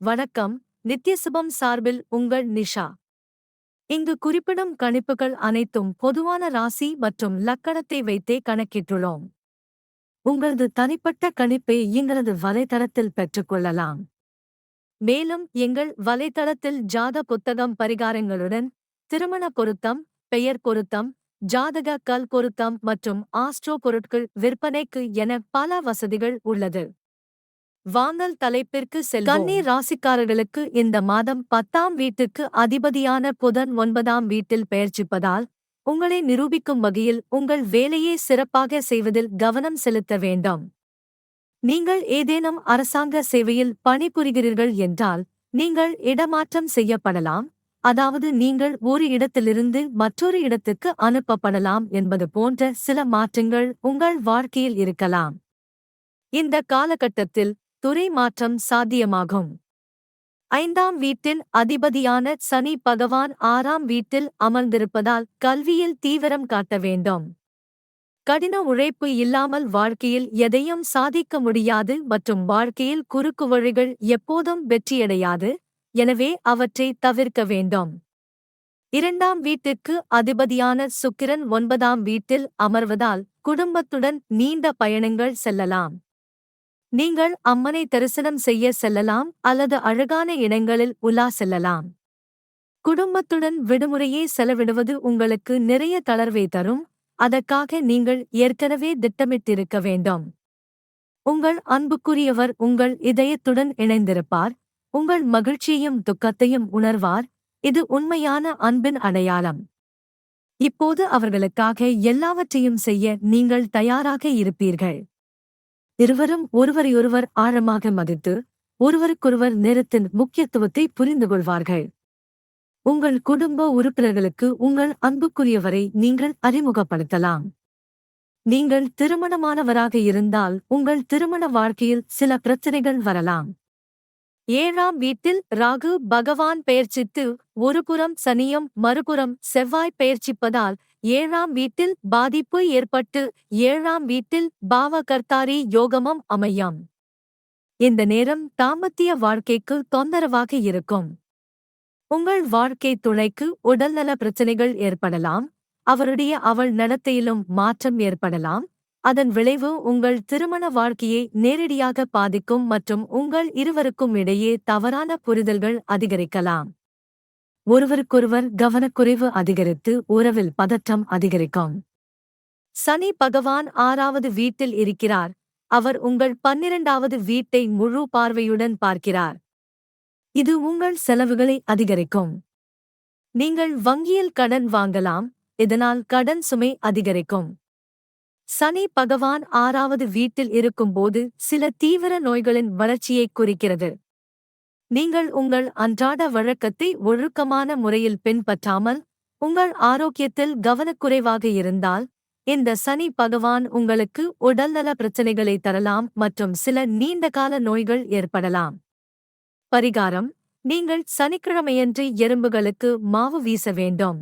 வணக்கம், நித்யசுபம் சார்பில் உங்கள் நிஷா. இங்கு குறிப்பிடும் கணிப்புகள் அனைத்தும் பொதுவான ராசி மற்றும் லக்கணத்தை வைத்தே கணக்கிட்டுள்ளோம். உங்களது தனிப்பட்ட கணிப்பை எங்களது வலைத்தளத்தில் பெற்றுக்கொள்ளலாம். மேலும் எங்கள் வலைத்தளத்தில் ஜாத புத்தகம் பரிகாரங்களுடன் திருமண பொருத்தம், பெயர் பொருத்தம், ஜாதக கல் பொருத்தம் மற்றும் ஆஸ்ட்ரோ பொருட்கள் விற்பனைக்கு என பல வசதிகள் உள்ளது. வாங்கல் தலைப்பிற்கு செல்வோம். கன்னி ராசிக்காரர்களுக்கு இந்த மாதம் 10ஆம் வீட்டுக்கு அதிபதியான புதன் 9ஆம் வீட்டில் பெயர்ச்சிப்பதால் உங்களை நிரூபிக்கும் வகையில் உங்கள் வேலையை சிறப்பாக செய்வதில் கவனம் செலுத்த வேண்டும். நீங்கள் ஏதேனும் அரசாங்க சேவையில் பணிபுரிகிறீர்கள் என்றால் நீங்கள் இடமாற்றம் செய்யப்படலாம், அதாவது நீங்கள் ஒரு இடத்திலிருந்து மற்றொரு இடத்துக்கு அனுப்பப்படலாம் என்பது போன்ற சில மாற்றங்கள் உங்கள் வாழ்க்கையில் இருக்கலாம். இந்த காலகட்டத்தில் துறை மாற்றம் சாத்தியமாகும். 5ஆம் வீட்டின் அதிபதியான சனி பகவான் 6ஆம் வீட்டில் அமர்ந்திருப்பதால் கல்வியில் தீவிரம் காட்ட வேண்டும். கடின உழைப்பு இல்லாமல் வாழ்க்கையில் எதையும் சாதிக்க முடியாது மற்றும் வாழ்க்கையில் குறுக்கு வழிகள் எப்போதும் வெற்றியடையாது, எனவே அவற்றை தவிர்க்க வேண்டும். 2ஆம் வீட்டிற்கு அதிபதியான சுக்கிரன் 9ஆம் வீட்டில் அமர்வதால் குடும்பத்துடன் நீண்ட பயணங்கள் செல்லலாம். நீங்கள் அம்மனை தரிசனம் செய்ய செல்லலாம் அல்லது அழகான இடங்களில் உலா செல்லலாம். குடும்பத்துடன் விடுமுறையை செலவிடுவது உங்களுக்கு நிறைய தளர்வை தரும், அதற்காக நீங்கள் ஏற்கனவே திட்டமிட்டிருக்க வேண்டும். உங்கள் அன்புக்குரியவர் உங்கள் இதயத்துடன் இணைந்திருப்பார், உங்கள் மகிழ்ச்சியையும் துக்கத்தையும் உணர்வார், இது உண்மையான அன்பின் அடையாளம். இப்போது அவர்களுக்காக எல்லாவற்றையும் செய்ய நீங்கள் தயாராக இருப்பீர்கள். இருவரும் ஒருவரையொருவர் ஆழமாக மதித்து ஒருவருக்கொருவர் நேரத்தின் முக்கியத்துவத்தை புரிந்து கொள்வார்கள். உங்கள் குடும்ப உறுப்பினர்களுக்கு உங்கள் அன்புக்குரியவரை நீங்கள் அறிமுகப்படுத்தலாம். நீங்கள் திருமணமானவராக இருந்தால் உங்கள் திருமண வாழ்க்கையில் சில பிரச்சனைகள் வரலாம். 7ஆம் வீட்டில் ராகு பகவான் பெயர்ச்சித்து ஒருபுறம் சனியும் மறுபுறம் செவ்வாய் பெயர்ச்சிப்பதால் 7ஆம் வீட்டில் பாதிப்பு ஏற்பட்டு 7ஆம் வீட்டில் பாவகர்த்தாரி யோகமும் அமையும். இந்த நேரம் தாம்பத்திய வாழ்க்கைக்கு தொந்தரவாக இருக்கும். உங்கள் வாழ்க்கை துணைக்கு உடல்நல பிரச்சனைகள் ஏற்படலாம், அவள் நடத்தையிலும் மாற்றம் ஏற்படலாம். அதன் விளைவு உங்கள் திருமண வாழ்க்கையை நேரடியாக பாதிக்கும் மற்றும் உங்கள் இருவருக்கும் இடையே தவறான புரிதல்கள் அதிகரிக்கலாம். ஒருவருக்கொருவர் கவனக்குறைவு அதிகரித்து உறவில் பதற்றம் அதிகரிக்கும். சனி பகவான் 6ஆவது வீட்டில் இருக்கிறார், அவர் உங்கள் 12ஆவது வீட்டை முழு பார்வையுடன் பார்க்கிறார். இது உங்கள் செலவுகளை அதிகரிக்கும். நீங்கள் வங்கியில் கடன் வாங்கலாம், இதனால் கடன் சுமை அதிகரிக்கும். சனி பகவான் 6ஆவது வீட்டில் இருக்கும்போது சில தீவிர நோய்களின் வளர்ச்சியைக் குறிக்கிறது. நீங்கள் உங்கள் அன்றாட வழக்கத்தை ஒழுக்கமான முறையில் பின்பற்றாமல் உங்கள் ஆரோக்கியத்தில் கவனக்குறைவாக இருந்தால் இந்த சனி பகவான் உங்களுக்கு உடல்நல பிரச்சனைகளை தரலாம் மற்றும் சில நீண்டகால நோய்கள் ஏற்படலாம். பரிகாரம்: நீங்கள் சனிக்கிழமையன்று எறும்புகளுக்கு மாவு வீச வேண்டும்.